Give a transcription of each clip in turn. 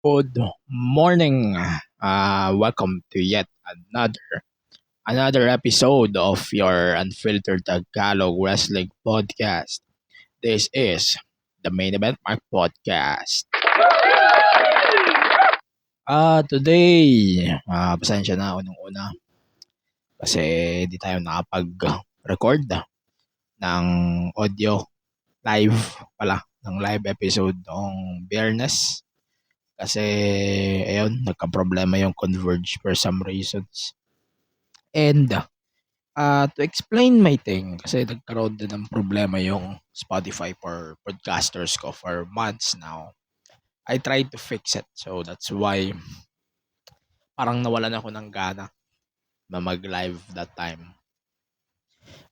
Good morning. Welcome to yet another episode of your unfiltered Tagalog wrestling podcast. This is the Main Event Mark podcast. Today, pasensya na unang-una kasi di tayo nakapag-record ng audio live pala ng live episode noong Biyernes kasi ayun, nagka-problema yung Converge for some reasons. And to explain my thing, kasi nagkaroon din ng problema yung Spotify for podcasters ko for months now. I tried to fix it. So that's why parang nawalan ako ng gana na mag-live that time.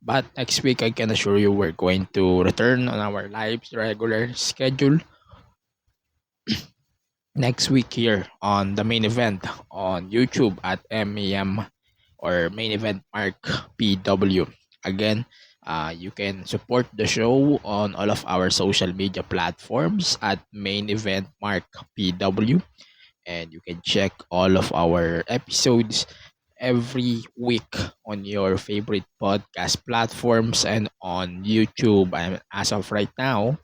But next week, I can assure you we're going to return on our lives regular schedule next week here on the main event on YouTube at MEM or Main Event Mark PW. Again, you can support the show on all of our social media platforms at Main Event Mark PW. And you can check all of our episodes every week on your favorite podcast platforms and on YouTube. And as of right now,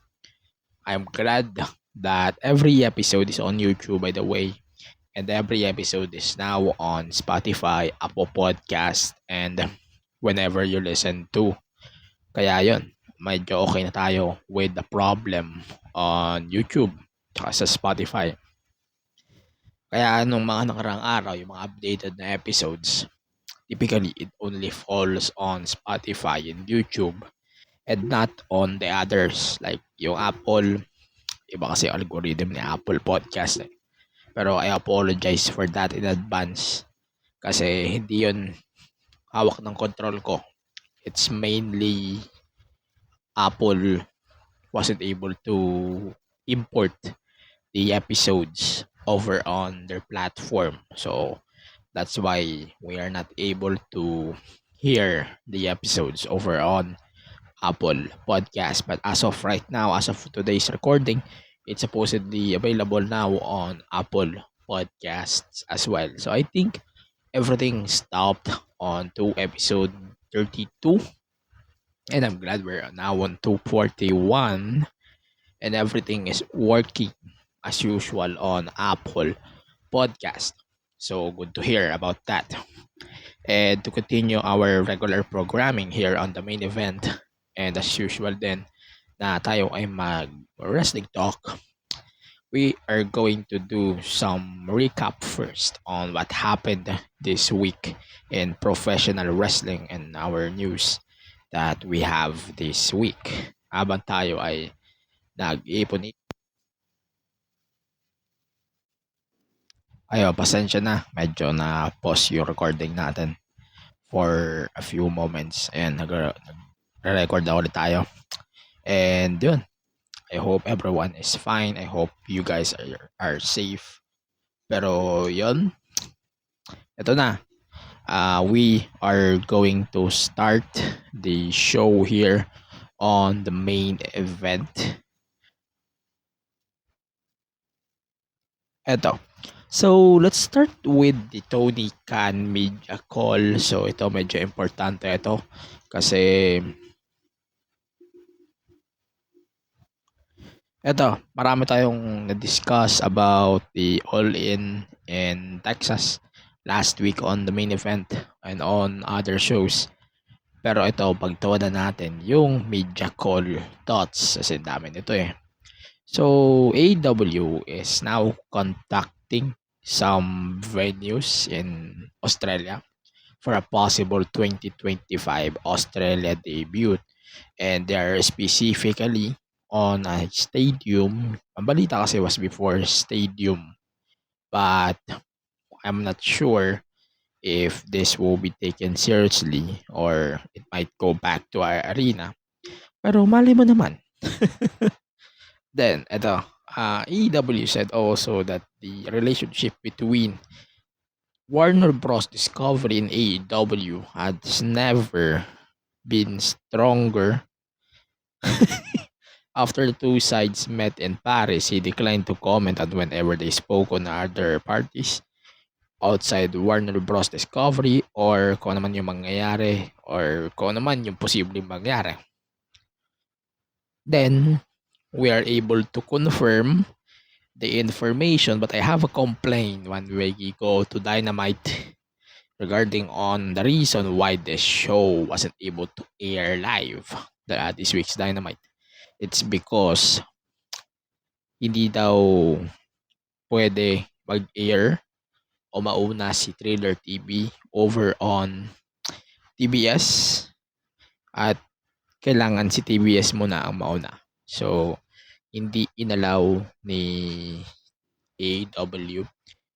I'm glad that every episode is on YouTube, by the way. And every episode is now on Spotify, Apple Podcast, and whenever you listen to. Kaya yon, medyo okay na tayo with the problem on YouTube tsaka sa Spotify. Kaya nung mga nakarang araw, yung mga updated na episodes, typically it only falls on Spotify and YouTube and not on the others like yung Apple. Iba kasi algorithm ni Apple Podcast eh. Pero I apologize for that in advance kasi hindi yon hawak ng control ko. It's mainly Apple wasn't able to import the episodes over on their platform. So that's why we are not able to hear the episodes over on Apple Podcast. But as of right now, as of today's recording, it's supposedly available now on Apple Podcasts as well. So I think everything stopped on to episode 32. And I'm glad we're now on 241. And everything is working as usual on Apple Podcast. So good to hear about that. And to continue our regular programming here on the main event. And as usual then, na tayo ay mag-wrestling talk, we are going to do some recap first on what happened this week in professional wrestling and our news that we have this week. Habang tayo ay nag-iipon. Ayo, pasensya na. Medyo na-pause yung recording natin for a few moments. Ayan, nag-record na ulit tayo. And yun, I hope everyone is fine. I hope you guys are safe. Pero yun, ito na. We are going to start the show here on the main event. Ito. So, let's start with the Tony Khan media call. So, ito medyo importante ito kasi marami tayong na-discuss about the All-In in Texas last week on the main event and on other shows. Pero ito, pagtawanan natin yung media call thoughts kasi dami nito eh. So, AEW is now contacting some venues in Australia for a possible 2025 Australia debut. And they are specifically on a stadium. Ang balita kasi was before stadium. But I'm not sure if this will be taken seriously or it might go back to our arena. Pero mali mo naman. Then, EW said also that the relationship between Warner Bros. Discovery and AEW has never been stronger After the two sides met in Paris, he declined to comment on whenever they spoke on other parties outside Warner Bros. Discovery or kung ano man yung mangyayari or kung ano man yung posibleng mangyari. Then, we are able to confirm the information, but I have a complaint when we go to Dynamite regarding on the reason why this show wasn't able to air live this week's Dynamite. It's because hindi daw pwede mag-air o mauna si Thriller TV over on TBS at kailangan si TBS muna ang mauna. So, hindi inalaw ni AEW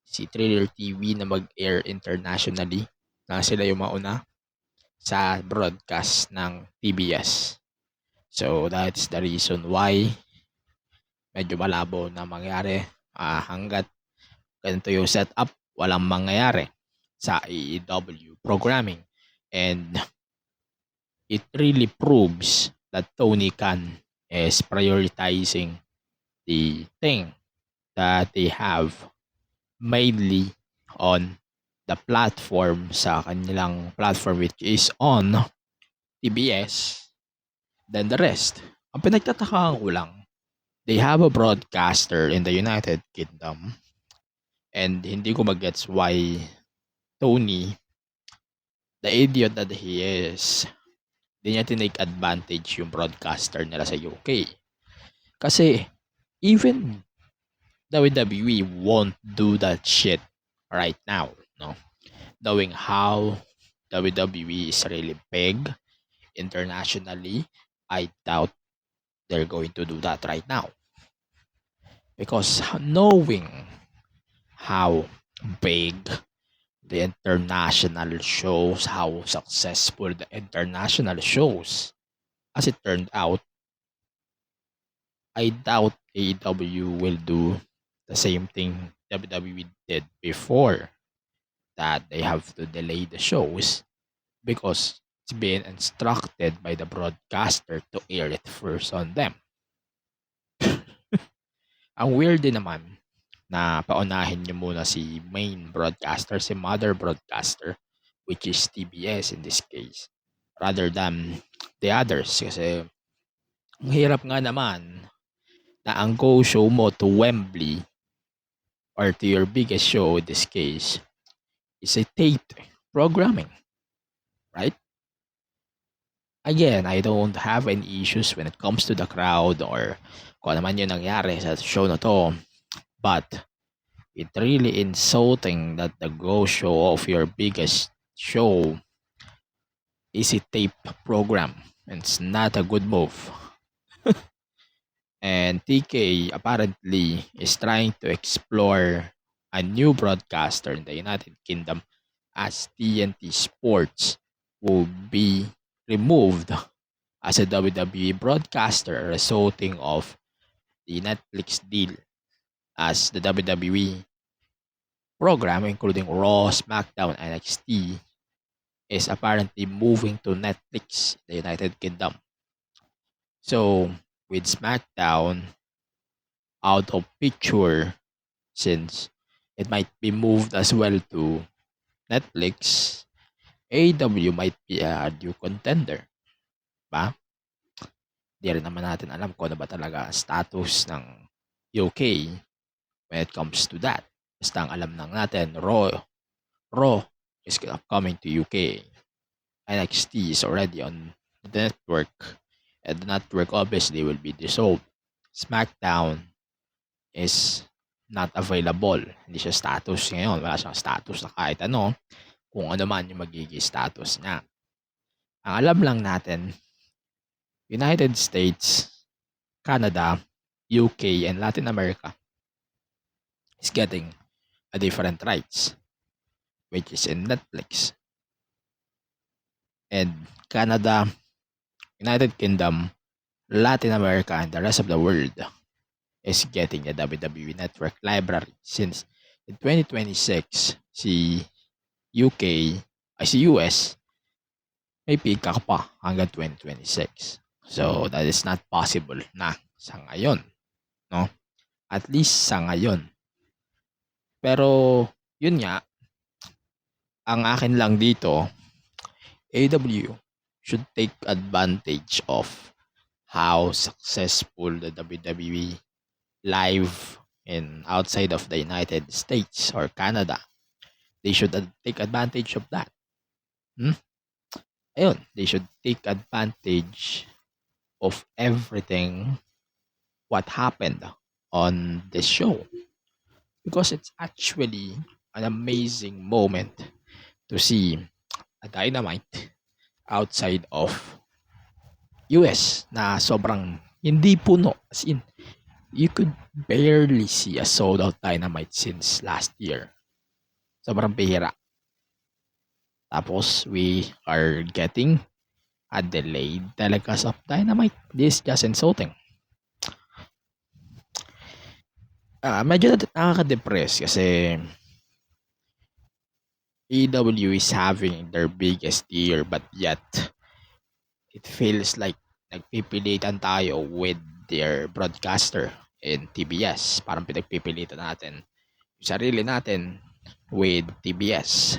si Thriller TV na mag-air internationally na sila yung mauna sa broadcast ng TBS. So, that's the reason why medyo malabo na mangyari hanggat ganito yung setup, walang mangyayari sa AEW programming. And it really proves that Tony Khan is prioritizing the thing that they have mainly on the platform sa kanilang platform which is on TBS than the rest. Ang pinagtatakaan ko lang, they have a broadcaster in the United Kingdom and hindi ko magets why Tony, the idiot that he is, di niya tinake advantage yung broadcaster nila sa UK. Kasi even WWE won't do that shit right now, no? Knowing how WWE is really big internationally, I doubt they're going to do that right now. Because knowing how big the international shows, how successful the international shows, as it turned out, I doubt AEW will do the same thing WWE did before, that they have to delay the shows because it's been instructed by the broadcaster to air it first on them. Ang weird din naman na paunahin niyo muna si main broadcaster, si mother broadcaster, which is TBS in this case, rather than the others. Kasi ang hirap nga naman na ang go show mo to Wembley or to your biggest show in this case is a taped programming, right? Again, I don't have any issues when it comes to the crowd or kung ano man yung nangyari sa show na to, but it really insulting that the go show of your biggest show is a taped program. It's not a good move. And TK apparently is trying to explore a new broadcaster in the United Kingdom as TNT Sports will be removed as a WWE broadcaster resulting of the Netflix deal, as the WWE program including Raw, SmackDown, NXT is apparently moving to Netflix, the United Kingdom. So with SmackDown out of picture, since it might be moved as well to Netflix, AEW might be a new contender. Ba? Di rin naman natin alam kung ano ba talaga ang status ng UK when it comes to that. Basta ang alam lang natin, Raw is coming to UK. NXT is already on the network. And the network obviously will be dissolved. SmackDown is not available. Hindi siya status ngayon. Wala siyang status na kahit ano. Kung ano man yung magiging status niya. Ang alam lang natin, United States, Canada, UK, and Latin America is getting a different rights, which is in Netflix. And Canada, United Kingdom, Latin America, and the rest of the world is getting the WWE Network library, since in 2026, si US may pika pa hanggang 2026. So that is not possible na sa ngayon, no? At least sa ngayon. Pero yun nga, ang akin lang dito, AEW should take advantage of how successful the WWE live in outside of the United States or Canada. They should take advantage of that. Ayun, they should take advantage of everything what happened on this show, because it's actually an amazing moment to see a Dynamite outside of US na sobrang hindi puno. As in, you could barely see a sold out Dynamite since last year. Sobrang bihira. Tapos, we are getting a delayed telecast of Dynamite. This is just insulting. Medyo nakaka-depress kasi AEW is having their biggest year, but yet it feels like nagpipilitan tayo with their broadcaster in TBS. Parang pinagpipilitan natin yung sarili natin with TBS.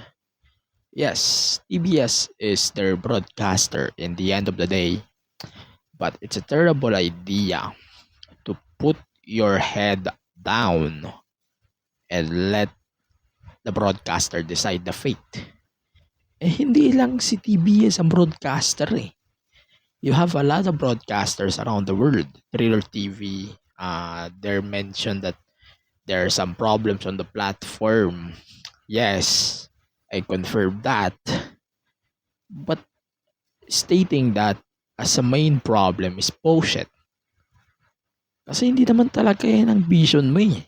Yes, TBS is their broadcaster in the end of the day, but it's a terrible idea to put your head down and let the broadcaster decide the fate. Hindi lang si TBS ang broadcaster eh. You have a lot of broadcasters around the world. Thriller TV, they mentioned that there are some problems on the platform. Yes, I confirm that. But stating that as a main problem is bullshit. Kasi hindi naman talaga yan ang vision mo eh.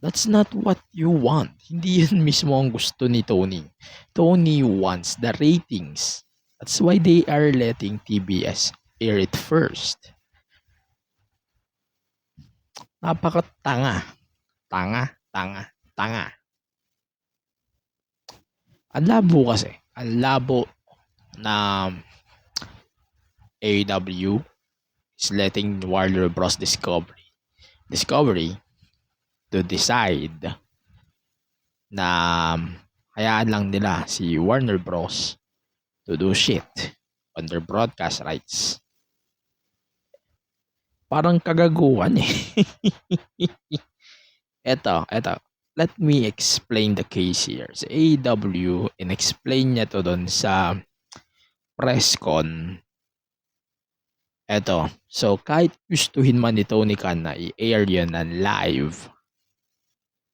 That's not what you want. Hindi yun mismo ang gusto ni Tony. Tony wants the ratings. That's why they are letting TBS air it first. Napakatanga. Tanga. Ang labo kasi. Ang labo na AEW is letting Warner Bros. Discovery to decide na hayaan lang nila si Warner Bros. To do shit on their broadcast rights. Parang kagaguhan eh. Eto. Let me explain the case here. Sa AEW, in-explain niya to doon sa press con. Eto. So, kahit gustuhin man ni Tony Khan na i-air yun na live,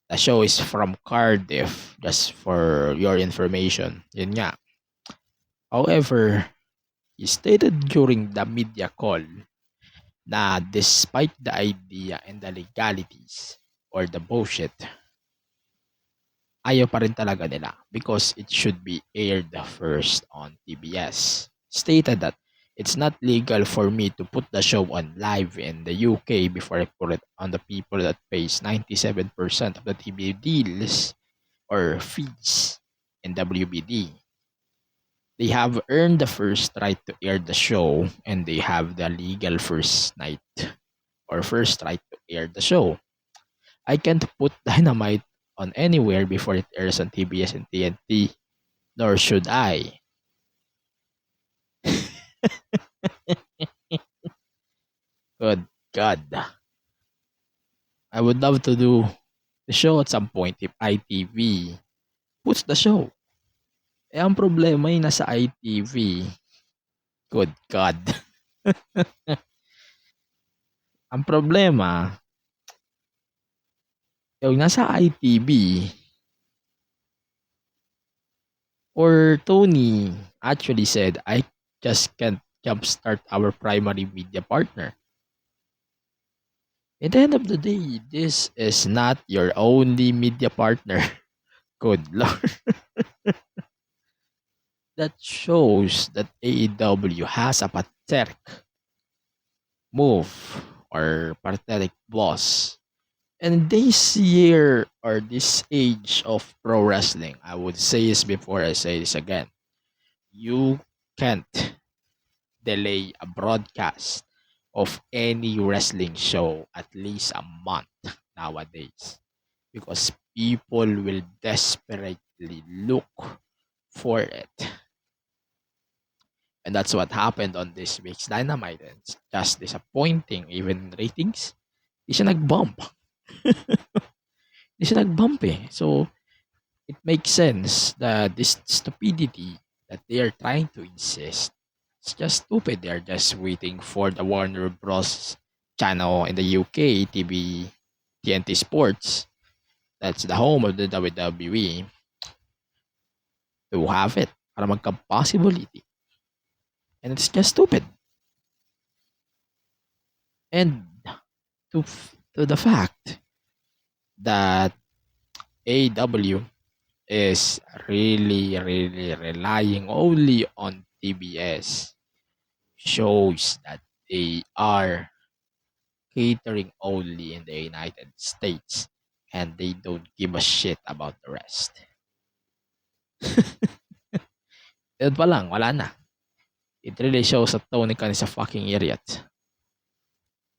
the show is from Cardiff, just for your information. Yun nga. However, he stated during the media call na despite the idea and the legalities or the bullshit, ayaw pa rin talaga nila because it should be aired first on TBS. Stated that it's not legal for me to put the show on live in the UK before I put it on the people that pays 97% of the TV deals or fees in WBD. They have earned the first right to air the show and they have the legal first right to air the show. I can't put Dynamite on anywhere before it airs on TBS and TNT, nor should I. Good God. I would love to do the show at some point if ITV puts the show. Ang problema ay nasa ITV. Good God. Ang problema, yung nasa ITV or Tony actually said, I just can't jumpstart our primary media partner. At the end of the day, this is not your only media partner. Good Lord. That shows that AEW has a pathetic move or pathetic boss. And this year or this age of pro wrestling, I would say this before I say this again, you can't delay a broadcast of any wrestling show at least a month nowadays because people will desperately look for it. And that's what happened on this week's Dynamite. It's just disappointing. Even ratings, di siya nag-bump. Di siya nag-bump eh. So, it makes sense that this stupidity that they are trying to insist, it's just stupid. They are just waiting for the Warner Bros. Channel in the UK, TNT Sports, that's the home of the WWE, to have it para magka-possibility. And it's just stupid. And to the fact that AEW is really relying only on TBS shows that they are catering only in the United States and they don't give a shit about the rest. Yun pa lang, wala na. It really shows that Tony Khan is a fucking idiot.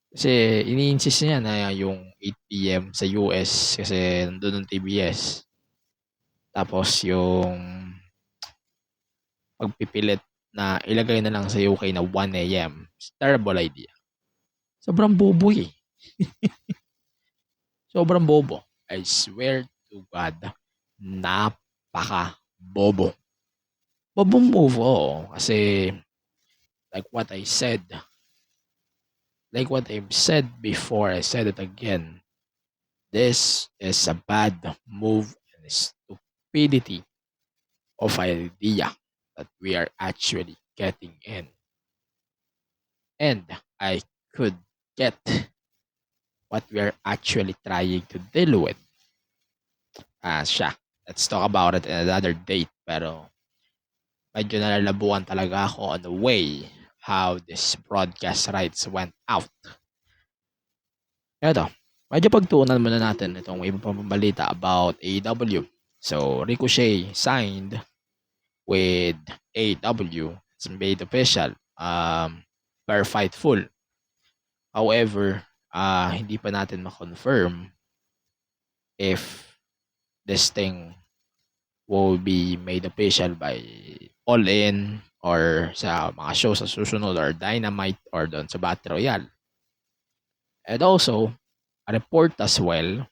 Kasi ini-insist niya na yung 8 PM sa US kasi nandun ng TBS. Tapos yung pagpipilit na ilagay na lang sa UK na 1 AM. Terrible idea. Sobrang bobo eh. Sobrang bobo. I swear to God, napaka bobo. Bobong move, oo. Kasi like what I've said before, I said it again. This is a bad move and stupidity of idea that we are actually getting in. And I could get what we are actually trying to deal with. Let's talk about it in another date. Pero medyo nalalabuan talaga ako on the way how this broadcast rights went out. Ito, medyo pagtuunan muna natin itong iba pang balita about AEW. So, Ricochet signed with AEW. It's made official per Fightful. However, hindi pa natin ma-confirm if this thing will be made official by All In or sa mga show sa susunod or Dynamite or doon sa Battle Royale. And also, a report as well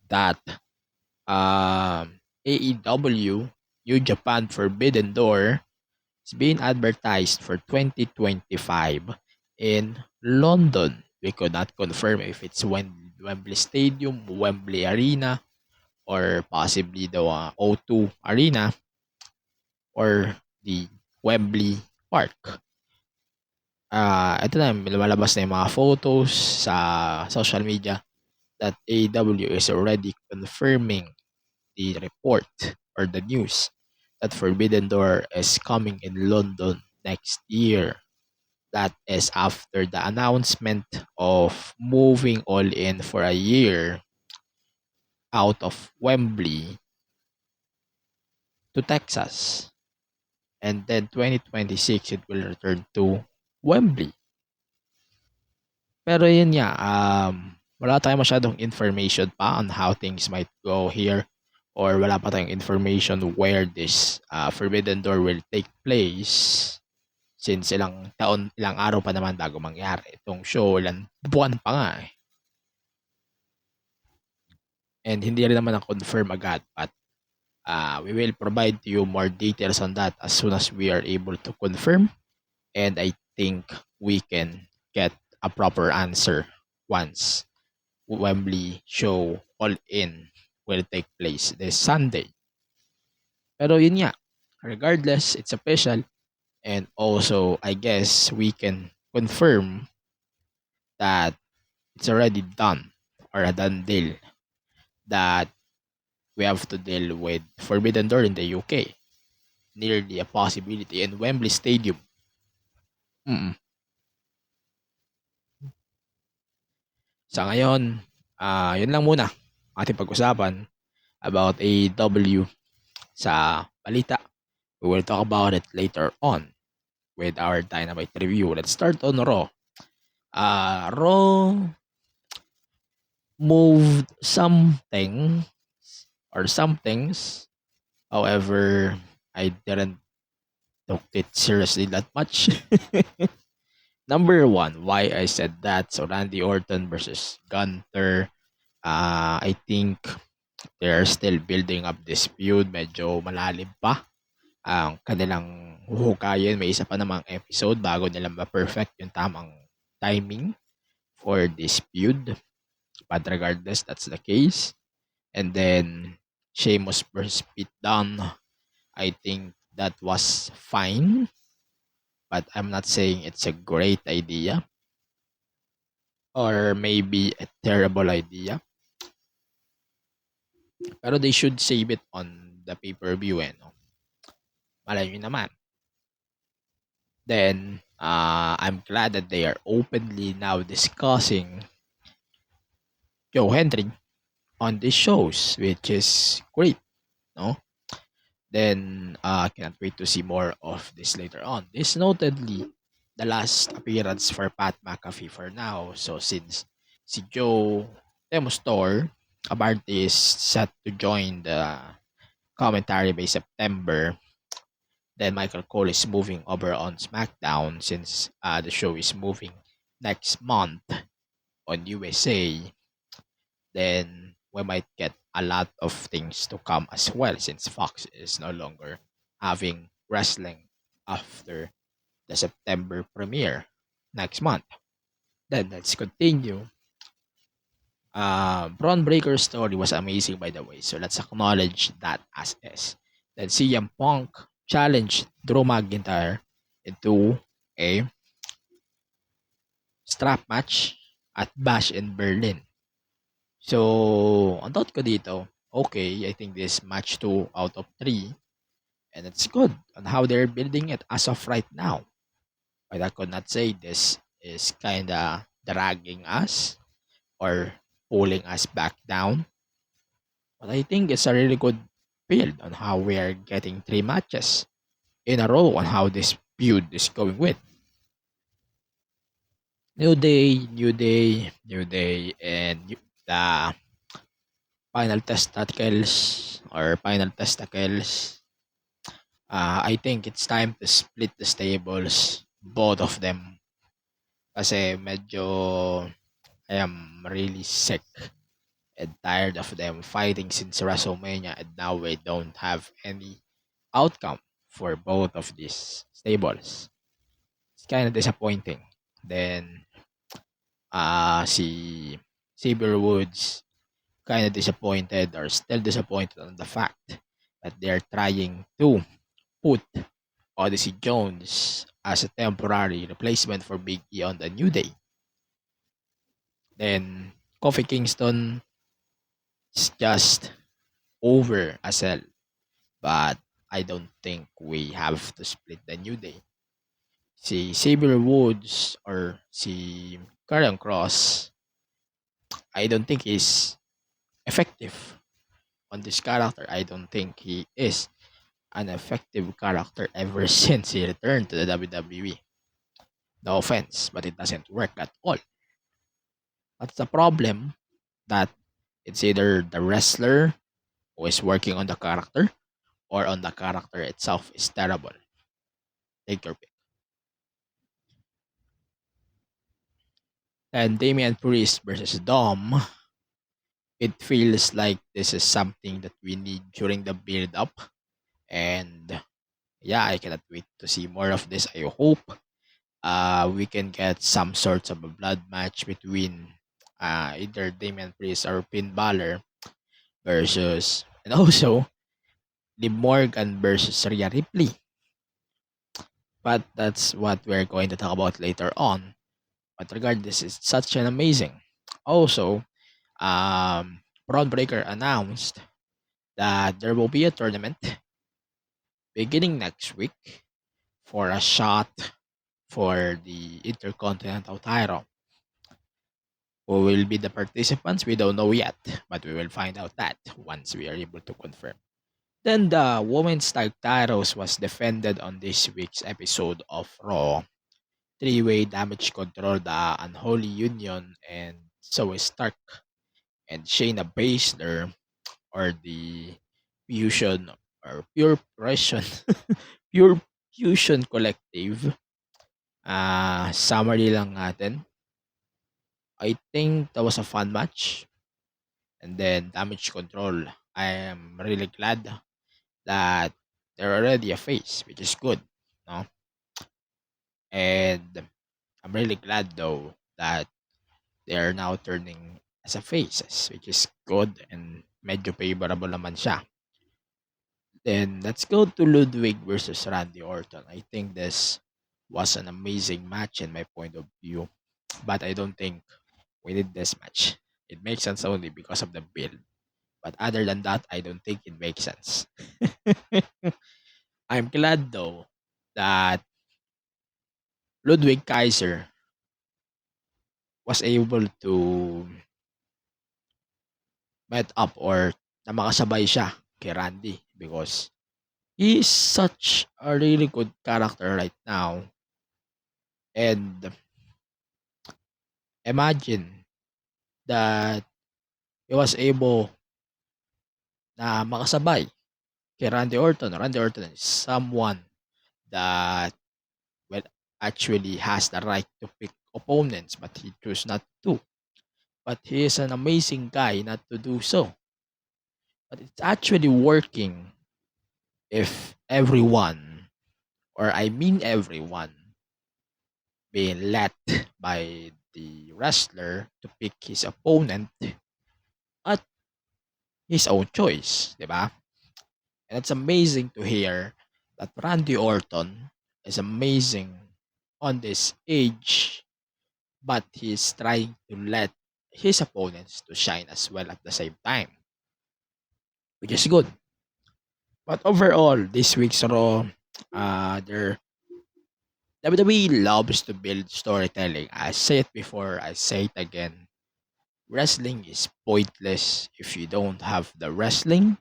that AEW New Japan Forbidden Door is being advertised for 2025 in London. We could not confirm if it's Wembley Stadium, Wembley Arena, or possibly the O2 Arena or the Wembley Park. Ito na, lumalabas na yung mga photos sa social media that AEW is already confirming the report or the news that Forbidden Door is coming in London next year. That is after the announcement of moving All In for a year out of Wembley to Texas. And then 2026, it will return to Wembley. Pero yun nga, wala tayong masyadong information pa on how things might go here or wala pa tayong information where this Forbidden Door will take place since ilang araw pa naman bago mangyari itong show, ilang buwan pa nga eh. And hindi rin naman na-confirm agad but we will provide to you more details on that as soon as we are able to confirm, and I think we can get a proper answer once Wembley show All In will take place this Sunday. Pero yun nga, regardless, it's official, and also I guess we can confirm that it's already done or a done deal that we have to deal with Forbidden Door in the UK. Nearly a possibility in Wembley Stadium. Sa ngayon, yun lang muna ating pag-usapan about AEW sa balita. We will talk about it later on with our Dynamite review. Let's start on Raw. Raw moved something or some things. However, I didn't took it seriously that much. Number one, why I said that. So Randy Orton versus Gunther. I think they're still building up this feud. Medyo malalim pa ang kanilang huhukayin. May isa pa namang episode bago nila ma-perfect yung tamang timing for this feud. But regardless, that's the case. And then Sheamus versus Pete Dunne. I think that was fine, but I'm not saying it's a great idea or maybe a terrible idea. Pero they should save it on the pay-per-view no? Malay nyo naman. Then, I'm glad that they are openly now discussing Joe Hendry on these shows, which is great, no? Then, cannot wait to see more of this later on. This notedly the last appearance for Pat McAfee for now. So, since si Joe Demostor Abarte is set to join the commentary by September, then Michael Cole is moving over on SmackDown since the show is moving next month on USA. Then we might get a lot of things to come as well since Fox is no longer having wrestling after the September premiere next month. Then let's continue. Braun Breaker's story was amazing, by the way, so let's acknowledge that as is. Then CM Punk challenged Drew McIntyre into a strap match at Bash in Berlin. So, ang thought ko dito, okay, I think this match 2 out of 3, and it's good on how they're building it as of right now. But I could not say this is kinda dragging us or pulling us back down. But I think it's a really good build on how we are getting 3 matches in a row on how this feud is going with. New Day, and the final testicles or final testicles. I think it's time to split the stables, both of them. Kasi medyo I am really sick and tired of them fighting since WrestleMania, and now we don't have any outcome for both of these stables. It's kind of disappointing. Then, si Xavier Woods kind of disappointed or still disappointed on the fact that they're trying to put Odyssey Jones as a temporary replacement for Big E on the New Day. Then Kofi Kingston is just over as well, but I don't think we have to split the New Day. Si Xavier Woods or si Karrion Kross, I don't think is effective on this character. I don't think he is an effective character ever since he returned to the WWE. No offense, but it doesn't work at all. That's the problem, that it's either the wrestler who is working on the character or on the character itself is terrible. Take your pick. And Damian Priest versus Dom, it feels like this is something that we need during the build up. And yeah, I cannot wait to see more of this. I hope we can get some sorts of a blood match between either Damian Priest or Finn Balor versus, and also Liv Morgan versus Rhea Ripley. But that's what we're going to talk about later on. But regardless, it's such an amazing. Also, Braun Breaker announced that there will be a tournament beginning next week for a shot for the Intercontinental title. Who will be the participants? We don't know yet, but we will find out that once we are able to confirm. Then the women's tag titles was defended on this week's episode of Raw. three-way damage control, the Unholy Union, and Zoe Stark and Shayna Baszler, or the Fusion or Pure Fusion, Pure Fusion Collective. Summary lang natin. I think that was a fun match. And then damage control. I am really glad that they're already a face, which is good. No? And I'm really glad though that they are now turning as a faces, which is good and medyo favorable naman siya. Then let's go to Ludwig versus Randy Orton. I think this was an amazing match in my point of view, but I don't think we need this match. It makes sense only because of the build. But other than that, I don't think it makes sense. I'm glad though that Ludwig Kaiser was able to met up or na makasabay siya kay Randy because he is such a really good character right now. And imagine that he was able na makasabay kay Randy Orton. Randy Orton is someone that well actually has the right to pick opponents, but he chose not to. But he is an amazing guy not to do so. But it's actually working if everyone, or I mean everyone, being let by the wrestler to pick his opponent at his own choice, di ba? And it's amazing to hear that Randy Orton is amazing on this age, but he's trying to let his opponents to shine as well at the same time, which is good. But overall, this week's Raw, their WWE loves to build storytelling. I say it before, I say it again. Wrestling is pointless if you don't have the wrestling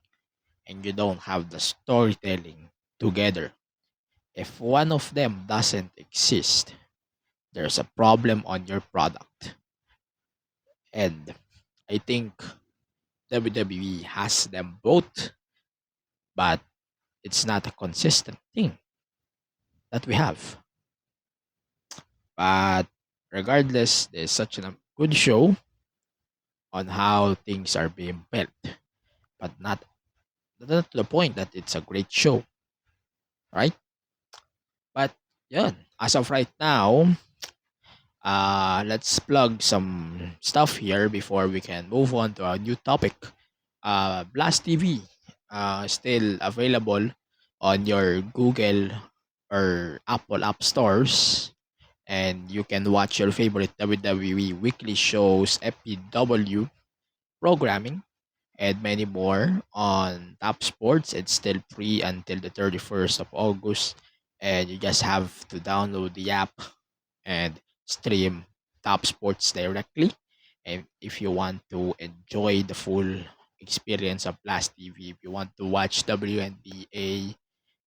and you don't have the storytelling together. If one of them doesn't exist, there's a problem on your product. And I think WWE has them both, but it's not a consistent thing that we have. But regardless, there's such a good show on how things are being built, but not to the point that it's a great show, right? But yeah, as of right now, let's plug some stuff here before we can move on to a new topic. Blast TV, still available on your Google or Apple app stores, and you can watch your favorite WWE weekly shows, FPW programming, and many more on Top Sports. It's still free until the 31st of August, and you just have to download the app and stream Top Sports directly. And if you want to enjoy the full experience of Blast TV, if you want to watch WNBA,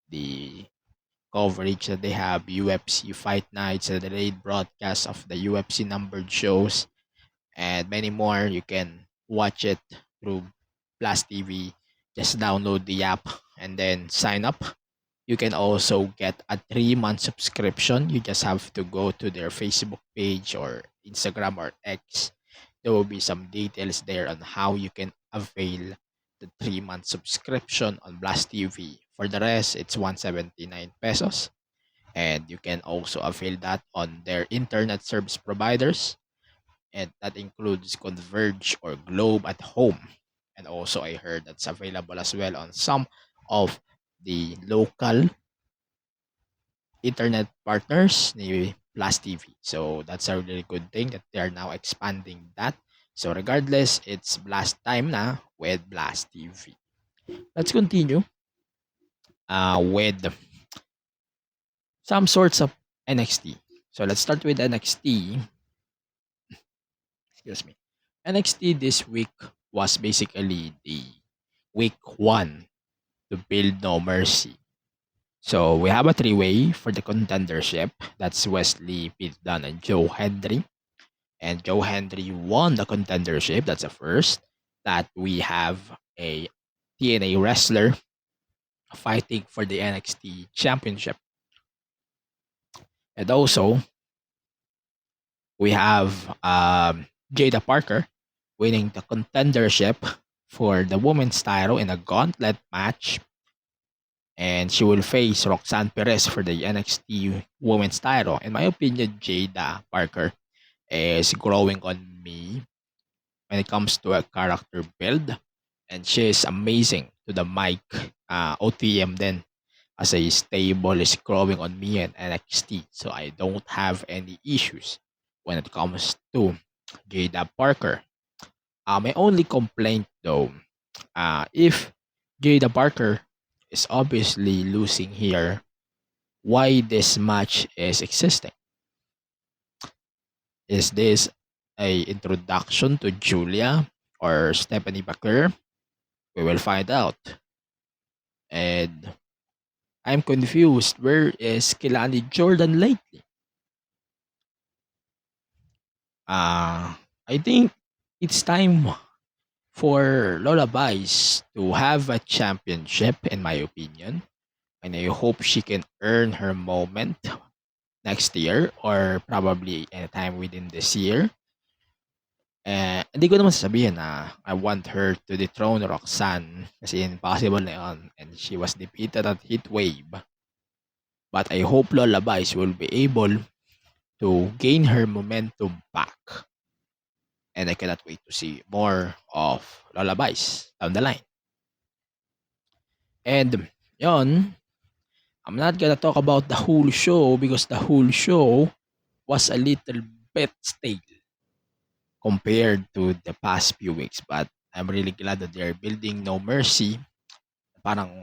the coverage that they have, UFC fight nights, the delayed broadcast of the UFC numbered shows, and many more, you can watch it through Blast TV. Just download the app and then sign up. You can also get a 3-month subscription. You just have to go to their Facebook page or Instagram or X. There will be some details there on how you can avail the 3-month subscription on Blast TV. For the rest, it's 179 pesos. And you can also avail that on their internet service providers. And that includes Converge or Globe at Home. And also, I heard that's available as well on some of the local internet partners ni Blast TV. So that's a really good thing that they are now expanding that. So regardless, it's Blast time na with Blast TV. Let's continue with some sorts of NXT. So let's start with NXT. Excuse me. NXT this week was basically the week 1 to build No Mercy. So we have a three-way for the contendership. That's Wesley, Pete Dunne, and Joe Hendry. And Joe Hendry won the contendership. That's the first that we have a TNA wrestler fighting for the NXT championship. And also, we have Jada Parker winning the contendership for the women's title in a gauntlet match. And she will face Roxanne Perez for the NXT women's title. In my opinion, Jada Parker is growing on me when it comes to a character build. And she is amazing to the mic. OTM then as a stable is growing on me and NXT. So I don't have any issues when it comes to Jada Parker. My only complaint though, if Jada Parker is obviously losing here, why this match is existing? Is this a introduction to Julia or Stephanie Baker? We will find out. And I'm confused. Where is Kelani Jordan lately? I think it's time for Lola Vice to have a championship, in my opinion. And I hope she can earn her moment next year or probably anytime within this year. Hindi ko naman sasabihin na I want her to dethrone Roxanne kasi impossible na yun and she was defeated at Heatwave. But I hope Lola Vice will be able to gain her momentum back. And I cannot wait to see more of Lola Vice down the line. And yon, I'm not gonna talk about the whole show because the whole show was a little bit stale compared to the past few weeks. But I'm really glad that they're building No Mercy. Parang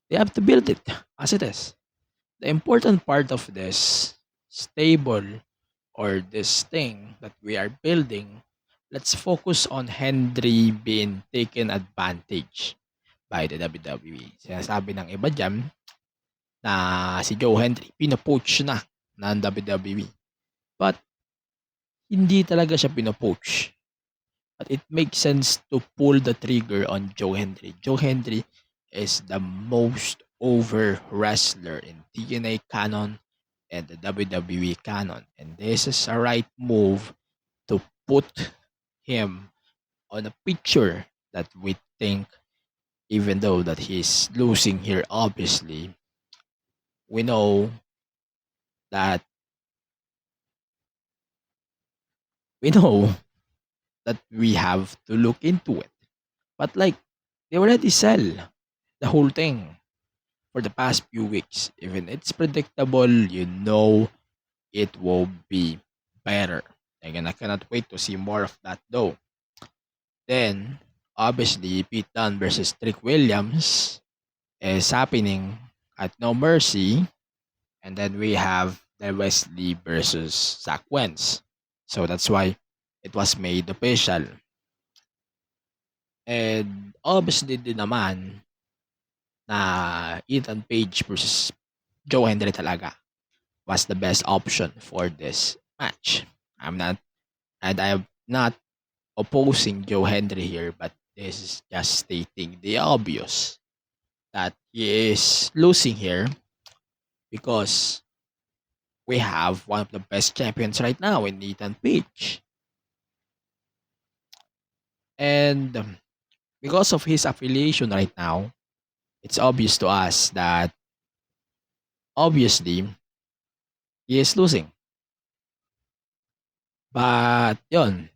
they have to build it as it is. The important part of this stable or this thing that we are building, let's focus on Henry being taken advantage by the WWE. Sinasabi ng iba dyan na si Joe Hendry pinopoach na ng WWE. But hindi talaga siya pinopoach. But it makes sense to pull the trigger on Joe Hendry. Joe Hendry is the most over wrestler in TNA canon and the WWE canon. And this is a right move to put him on a picture that we think, even though that he's losing here, obviously, we know that we have to look into it. But like, they already sell the whole thing for the past few weeks. Even it's predictable, it will be better. Again, I cannot wait to see more of that though. Then, obviously, Pete Dunne versus Trick Williams is happening at No Mercy. And then we have the Wesley versus Zach Wentz. So that's why it was made official. And obviously din naman na Ethan Page versus Joe Hendry talaga was the best option for this match. I'm not opposing Joe Hendry here, but this is just stating the obvious that he is losing here because we have one of the best champions right now in Ethan Page. And because of his affiliation right now, it's obvious to us that obviously he is losing. But yun,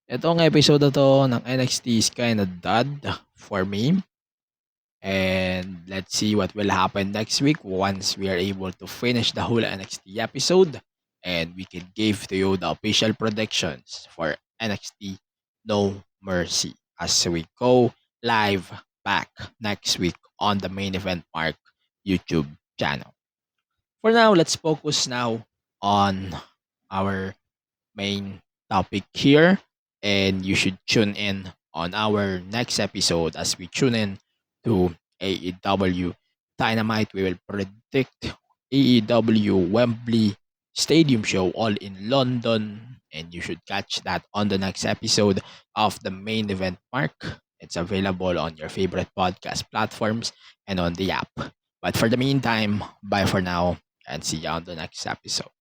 itong episode na to ng NXT is kinda dud for me. And let's see what will happen next week once we are able to finish the whole NXT episode and we can give to you the official predictions for NXT No Mercy as we go live back next week on the Main Event Mark YouTube channel. For now, let's focus now on our main topic here, and you should tune in on our next episode as we tune in to AEW Dynamite, we will predict AEW Wembley Stadium show all in London. And you should catch that on the next episode of the Main Event Mark. It's available on your favorite podcast platforms and on the app. But for the meantime, bye for now and see you on the next episode.